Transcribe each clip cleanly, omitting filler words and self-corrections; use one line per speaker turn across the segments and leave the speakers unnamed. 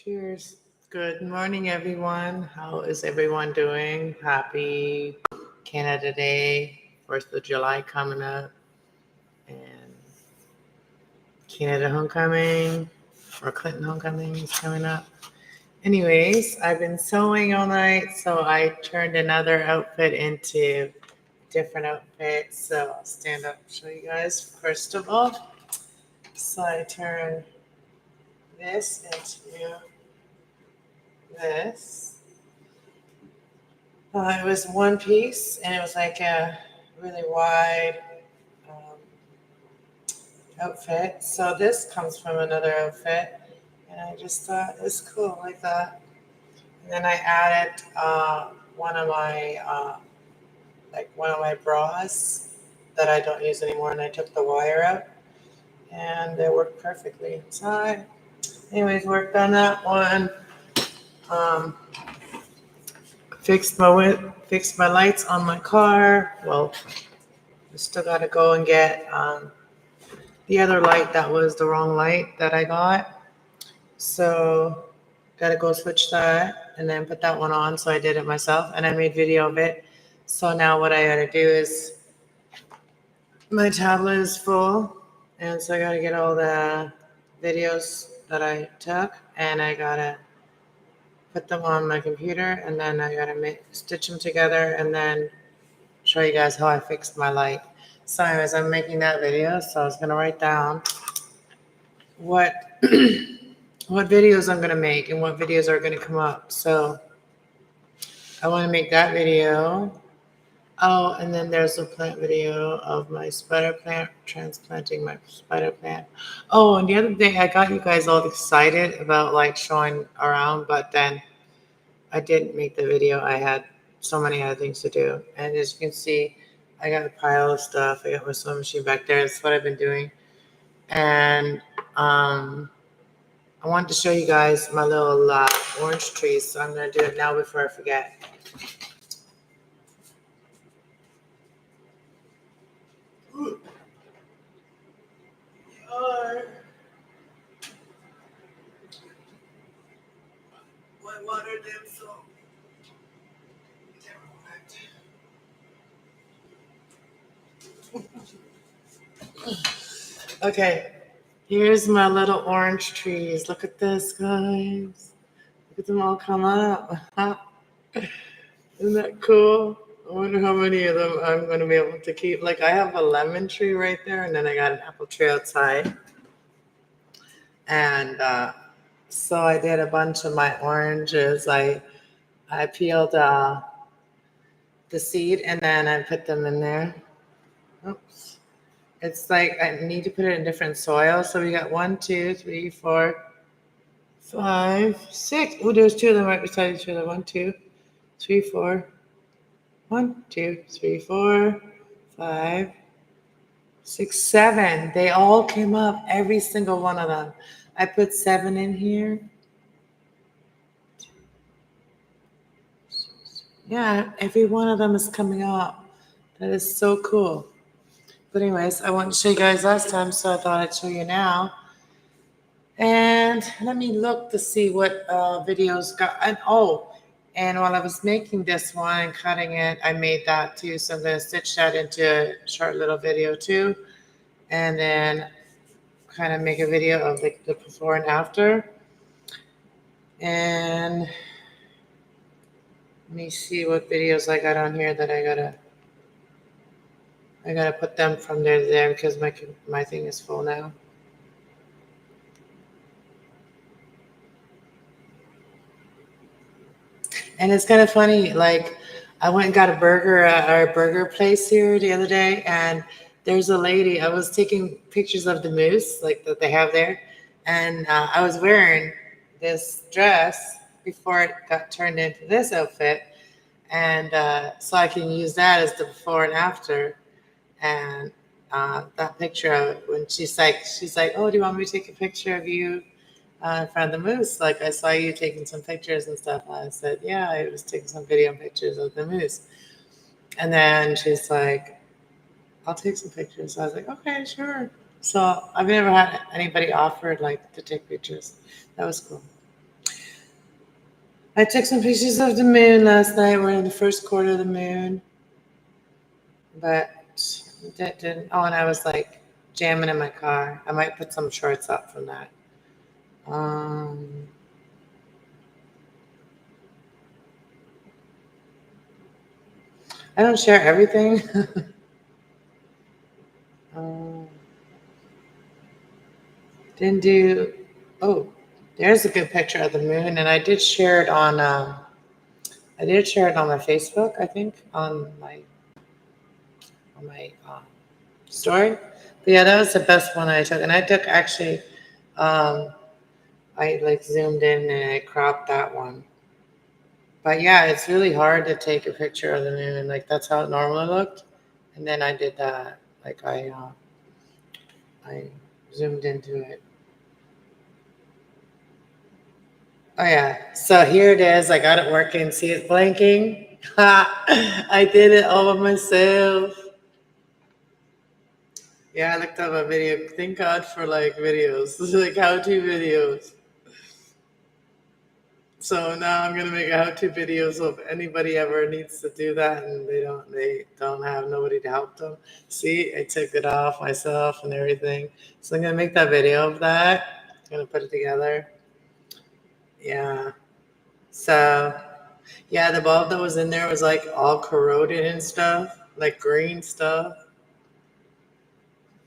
Cheers. Good morning, everyone. How is everyone doing? Happy Canada Day, 4th of July coming up, and Canada Homecoming or Clinton Homecoming is coming up. Anyways, I've been sewing all night, so I turned another outfit into a different outfit. So I'll stand up and show you guys. First of all, so I turned this into this. It was one piece, and it was like a really wide um, outfit. So this comes from another outfit, and I just thought it was cool like that. And then I added one of my bras that I don't use anymore, and I took the wire out, and it worked perfectly. So I, anyways, worked on that one. Um, fixed my lights on my car. Well, I still got to go and get the other light that was the wrong light that I got. So got to go switch that and then put that one on. So I did it myself and I made video of it. So now what I got to do is my tablet is full. And so I got to get all the videos that I took and I got to put them on my computer and then I got to stitch them together and then show you guys how I fixed my light. So anyways, I'm making that video. So I was going to write down what what videos I'm going to make and what videos are going to come up. So I want to make that video. Oh, and then there's a plant video of my spider plant, transplanting my spider plant. Oh, and the other day I got you guys all excited about like showing around, but then I didn't make the video. I had so many other things to do. And as you can see, I got a pile of stuff. I got my sewing machine back there. That's what I've been doing. And I wanted to show you guys my little orange trees, so I'm going to do it now before I forget. My water damn so. Okay, here's my little orange trees. Look at this, guys. Look at them all come up. Isn't that cool? I wonder how many of them I'm going to be able to keep. Like, I have a lemon tree right there, and then I got an apple tree outside. And so I did a bunch of my oranges. I peeled the seed, and then I put them in there. Oops. It's like I need to put it in different soil. So we got 1, 2, 3, 4, 5, 6. Oh, there's two of them right beside each other. 1, 2, 3, 4. 1, 2, 3, 4, 5, 6, 7. They all came up, every single one of them. I put 7 in here. Yeah, every one of them is coming up. That is so cool. But anyways, I wanted to show you guys last time, so I thought I'd show you now. And let me look to see what videos got. And while I was making this one and cutting it, I made that too. So I'm going to stitch that into a short little video too. And then kind of make a video of the before and after. And let me see what videos I got on here that I gotta put them from there to there because my thing is full now. And it's kind of funny, like I went and got a burger at our burger place here the other day, and there's a lady. I was taking pictures of the moose, like that they have there, and I was wearing this dress before it got turned into this outfit, and so I can use that as the before and after. And that picture of it, when she's like, oh, do you want me to take a picture of you in front of the moose? Like, I saw you taking some pictures and stuff. And I said, yeah, I was taking some video and pictures of the moose. And then she's like, I'll take some pictures. So I was like, okay, sure. So I've never had anybody offered like to take pictures. That was cool. I took some pictures of the moon last night. We're in the first quarter of the moon. But that didn't. Oh, and I was like jamming in my car. I might put some shorts up from that. Um, I don't share everything. um, didn't do. Oh, there's a good picture of the moon, and I did share it on. I did share it on my Facebook. I think on my story. But yeah, that was the best one I took, and I took actually. Um, I like zoomed in and I cropped that one. But yeah, it's really hard to take a picture of the moon. Like that's how it normally looked, and then I did that. Like I zoomed into it. Oh yeah. So here it is. I got it working. See it blinking? I did it all by myself. Yeah, I looked up a video. Thank God for like videos, like how-to videos. So now I'm gonna make how-to videos. So if anybody ever needs to do that and they don't have nobody to help them. See, I took it off myself and everything. So I'm gonna make that video of that. I'm gonna put it together. Yeah. So yeah, the bulb that was in there was like all corroded and stuff, like green stuff.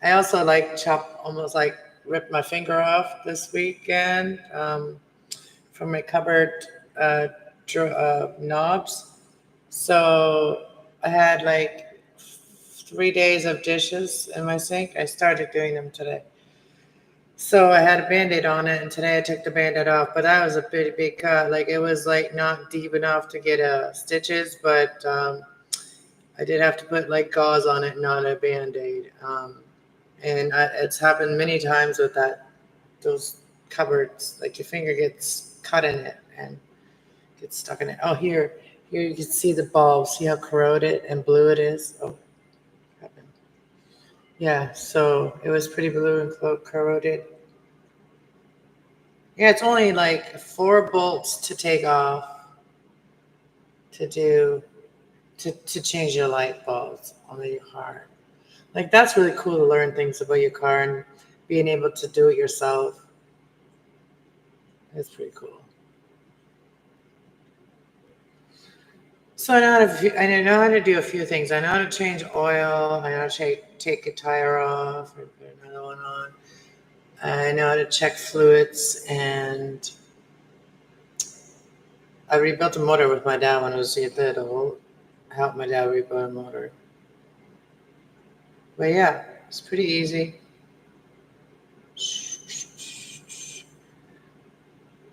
I also like chopped almost like ripped my finger off this weekend from my cupboard knobs. So I had like 3 days of dishes in my sink. I started doing them today. So I had a band-aid on it, and today I took the band-aid off. But that was a pretty big cut. Like it was like not deep enough to get stitches, but I did have to put like gauze on it, not a band-aid. It's happened many times with those cupboards. Like your finger gets cut in it and gets stuck in it. Oh, here you can see the bulb. See how corroded and blue it is? Oh, happened. Yeah, so it was pretty blue and corroded. Yeah, it's only like 4 bolts to take off to do to change your light bulbs on your car. Like that's really cool to learn things about your car and being able to do it yourself. It's pretty cool. So I know how to do a few things. I know how to change oil. I know how to take a tire off and put another one on. I know how to check fluids, and I rebuilt a motor with my dad when I was little. I helped my dad rebuild a motor. But yeah, it's pretty easy.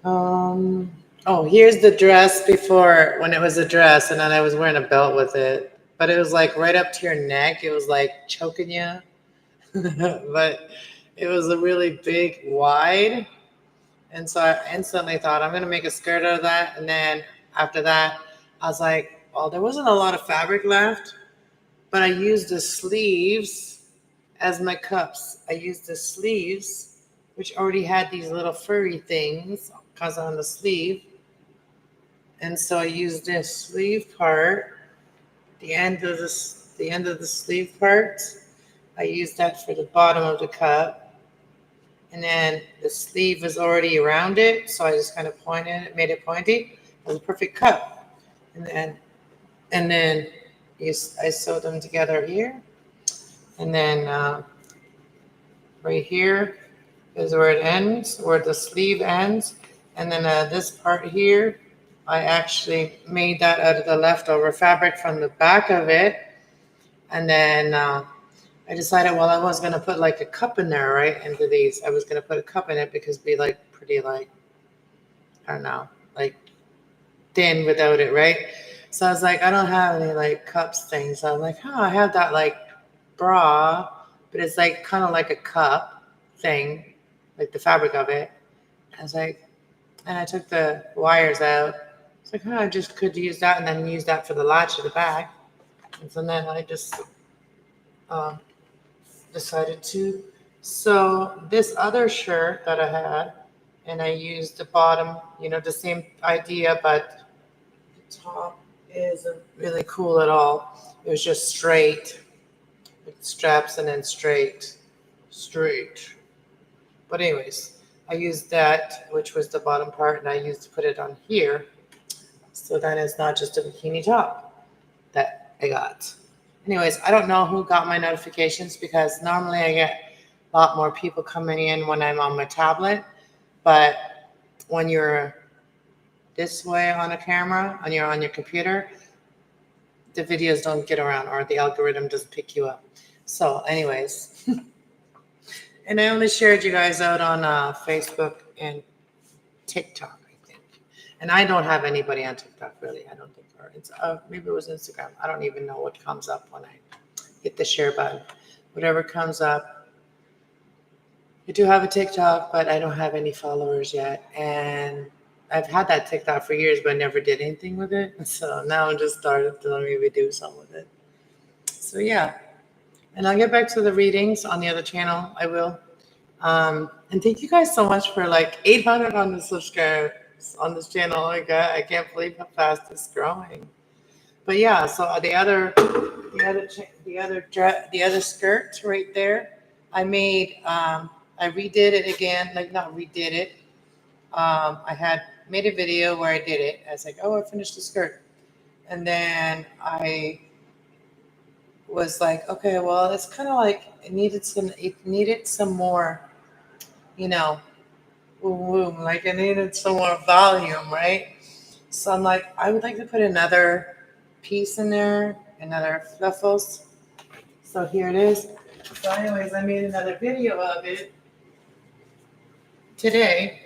Um, oh, here's the dress before when it was a dress, and then I was wearing a belt with it. But it was like right up to your neck. It was like choking you. But it was a really big, wide. And so I instantly thought, I'm going to make a skirt out of that. And then after that, I was like, well, there wasn't a lot of fabric left, but I used the sleeves as my cups. I used the sleeves, which already had these little furry things because on the sleeve. And so I used this sleeve part, the end of the sleeve part. I used that for the bottom of the cup. And then the sleeve is already around it, so I just kind of pointed it, made it pointy. It was a perfect cup. And then I sewed them together here, and then right here is where it ends, where the sleeve ends, and then this part here, I actually made that out of the leftover fabric from the back of it, and then I decided, well, I was gonna put like a cup in there, right? Into these, I was gonna put a cup in it because it'd be like pretty like I don't know, like thin without it, right? So I was like, I don't have any like cups things. So I'm like, oh, I have that like bra, but it's like kind of like a cup thing, like the fabric of it. I was like, and I took the wires out. It's like, oh, I just could use that and then use that for the latch of the bag. And so then I just um, decided to. So this other shirt that I had, and I used the bottom, the same idea, but the top isn't really cool at all. It was just straight with straps and then straight. But anyways, I used that, which was the bottom part, and I used to put it on here. So then it's not just a bikini top that I got. Anyways, I don't know who got my notifications because normally I get a lot more people coming in when I'm on my tablet. But when you're this way on a camera, and you're on your computer, the videos don't get around or the algorithm doesn't pick you up. So anyways, and I only shared you guys out on Facebook and TikTok, I think. And I don't have anybody on TikTok really. I don't think, or it's maybe it was Instagram. I don't even know what comes up when I hit the share button. Whatever comes up. I do have a TikTok, but I don't have any followers yet. And I've had that TikTok for years, but never did anything with it. So now I'm just started to maybe do something with it. So yeah. And I'll get back to the readings on the other channel. I will. And thank you guys so much for like 800 on the subscribers on this channel. Oh my God, I can't believe how fast it's growing. But yeah, so the other skirt right there, I made. I redid it again, like not redid it. I had made a video where I did it. I was like, oh, I finished the skirt, and then I was like, okay, well, it's kind of like it needed some more, you know, boom, like it needed some more volume, right? So I'm like, I would like to put another piece in there, another fluffles. So here it is. So anyways, I made another video of it today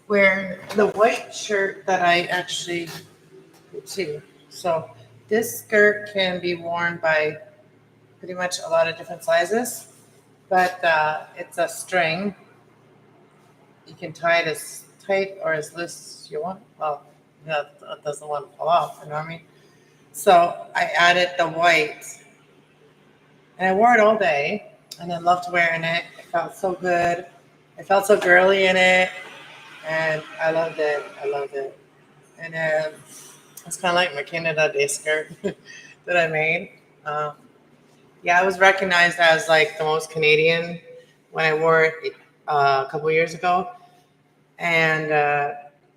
wearing the white shirt that I actually, let's see. So this skirt can be worn by pretty much a lot of different sizes, but it's a string. You can tie it as tight or as loose as you want. Well, it doesn't want to fall off, you know what I mean? So I added the white, and I wore it all day, and I loved wearing it. It felt so good. I felt so girly in it, and I loved it. And it's kind of like my Canada Day skirt that I made. Um, yeah, I was recognized as like the most Canadian when I wore it a couple years ago, and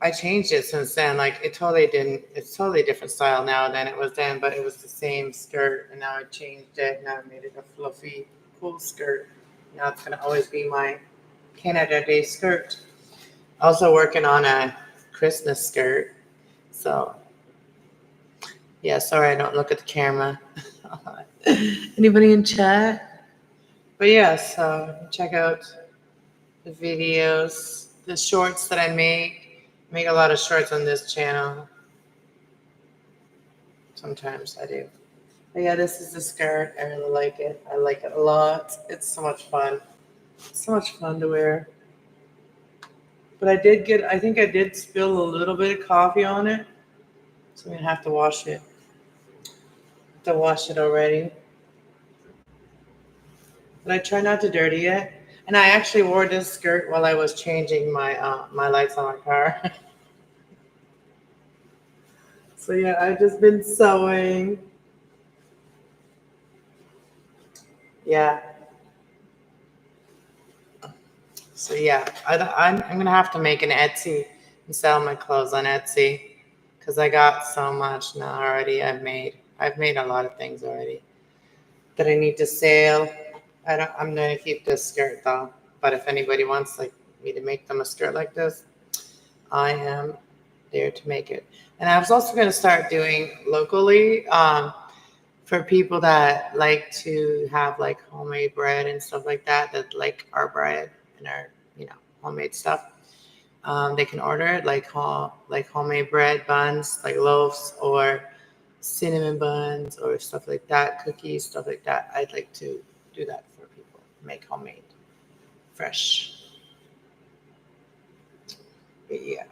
I changed it since then. Like it totally didn't. It's totally different style now than it was then, but it was the same skirt, and now I changed it. Now I made it a fluffy, cool skirt. Now it's gonna always be my Canada Day skirt. Also working on a Christmas skirt. So yeah, sorry I don't look at the camera. Anybody in chat? But yeah, so check out the videos, the shorts that I make. I make a lot of shorts on this channel. Sometimes I do. But yeah, this is the skirt. I really like it. I like it a lot. It's so much fun. So much fun to wear. But I think I did spill a little bit of coffee on it. So I'm going to have to wash it. Already. But I try not to dirty it. And I actually wore this skirt while I was changing my lights on my car. So yeah, I've just been sewing. Yeah. So yeah, I'm gonna have to make an Etsy and sell my clothes on Etsy because I got so much now already. I've made a lot of things already that I need to sell. I'm gonna keep this skirt though. But if anybody wants like me to make them a skirt like this, I am there to make it. And I was also gonna start doing locally for people that like to have like homemade bread and stuff like that. That like our bread and our homemade stuff. They can order it like homemade bread buns, like loaves or cinnamon buns or stuff like that, cookies, stuff like that. I'd like to do that for people, make homemade, fresh. But yeah.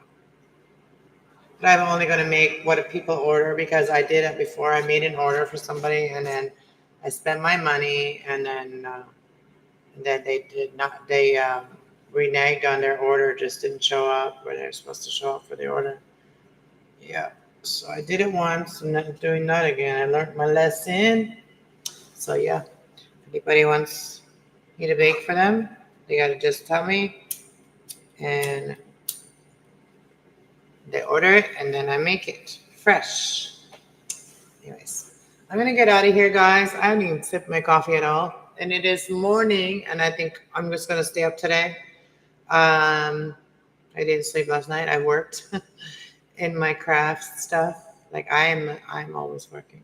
But I'm only going to make what people order because I did it before. I made an order for somebody and then I spent my money and then they did not. reneged on their order, just didn't show up where they're supposed to show up for the order. Yeah. So I did it once. I'm not doing that again. I learned my lesson. So yeah, if anybody wants me to bake for them, they gotta just tell me, and they order it, and then I make it fresh. Anyways, I'm gonna get out of here, guys. I haven't even sipped my coffee at all, and it is morning, and I think I'm just gonna stay up today. I didn't sleep last night. I worked in my craft stuff. Like I'm always working,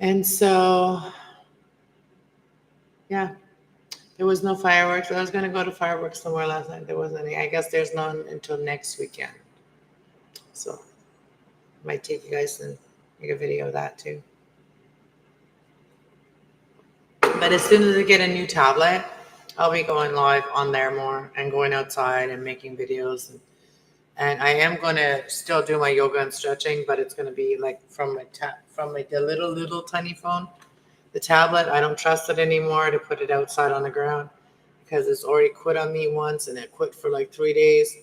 and so yeah. There was no fireworks. I was gonna go to fireworks somewhere last night. There wasn't any. I guess there's none until next weekend. So I might take you guys and make a video of that too. But as soon as I get a new tablet, I'll be going live on there more and going outside and making videos. And I am gonna still do my yoga and stretching, but it's gonna be like from the little tiny phone. The tablet, I don't trust it anymore to put it outside on the ground because it's already quit on me once, and it quit for like 3 days.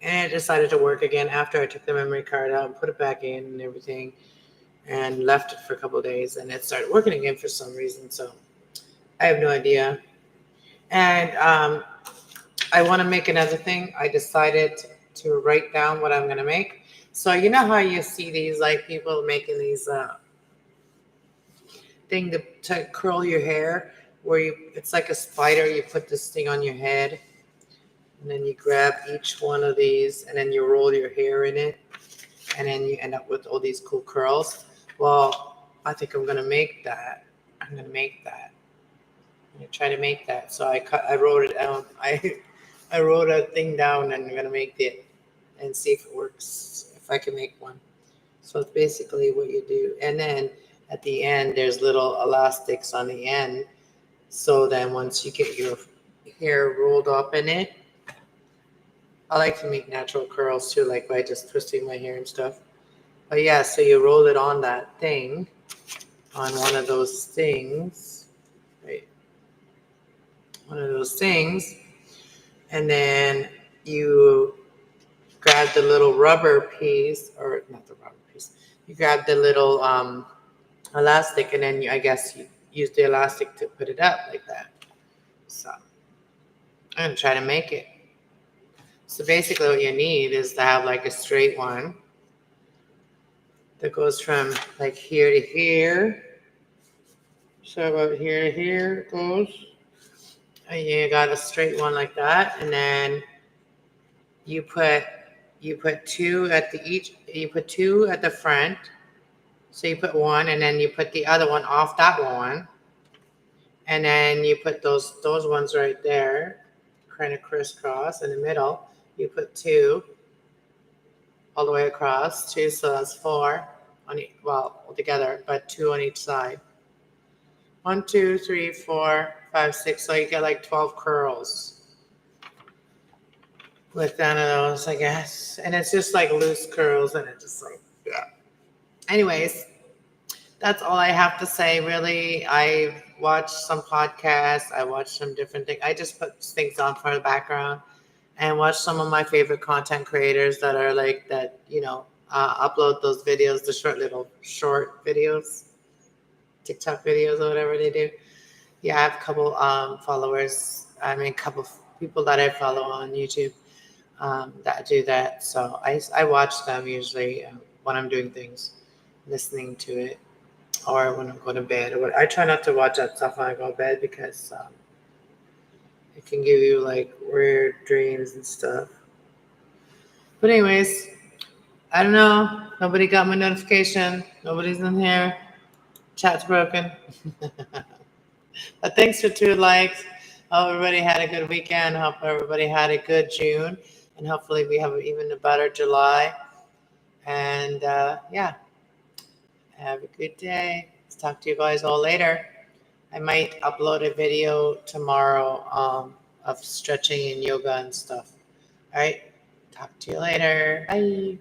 And it decided to work again after I took the memory card out and put it back in and everything, and left it for a couple of days, and it started working again for some reason. So I have no idea. And I want to make another thing. I decided to write down what I'm going to make. So you know how you see these like people making these thing to curl your hair, where it's like a spider. You put this thing on your head, and then you grab each one of these, and then you roll your hair in it, and then you end up with all these cool curls. Well, I think I'm gonna make that. I'm gonna try to make that. So I wrote it down. I wrote a thing down, and I'm gonna make it and see if it works. If I can make one. So it's basically what you do, and then at the end, there's little elastics on the end. So then once you get your hair rolled up in it, I like to make natural curls too, like by just twisting my hair and stuff. But yeah, so you roll it on that thing, on one of those things, right? One of those things. And then you grab the little rubber piece, or not the rubber piece, you grab the little elastic, and then I guess you use the elastic to put it up like that. So I'm gonna try to make it. So basically what you need is to have like a straight one that goes from like here to here. So about here to here it goes. And you got a straight one like that, and then you put two at two at the front. So you put one, and then you put the other one off that one, and then you put those ones right there, kind of crisscross in the middle. You put two all the way across, two, so that's four altogether, but two on each side. 1, 2, 3, 4, 5, 6. So you get like 12 curls with none of those, I guess. And it's just like loose curls, and it just like, yeah. Anyways, that's all I have to say, really. I watched some podcasts. I watched some different things. I just put things on for the background and watch some of my favorite content creators that are like that, upload those videos, the short videos, TikTok videos or whatever they do. Yeah, I have a couple followers. I mean, a couple people that I follow on YouTube that do that. So I watch them usually when I'm doing things, listening to it, or when I'm going to bed. I try not to watch that stuff when I go to bed because it can give you like weird dreams and stuff. But anyways, I don't know. Nobody got my notification. Nobody's in here. Chat's broken. But thanks for 2 likes. Hope everybody had a good weekend. Hope everybody had a good June. And hopefully we have even a better July. And yeah, have a good day. Let's talk to you guys all later. I might upload a video tomorrow of stretching and yoga and stuff. All right. Talk to you later. Bye.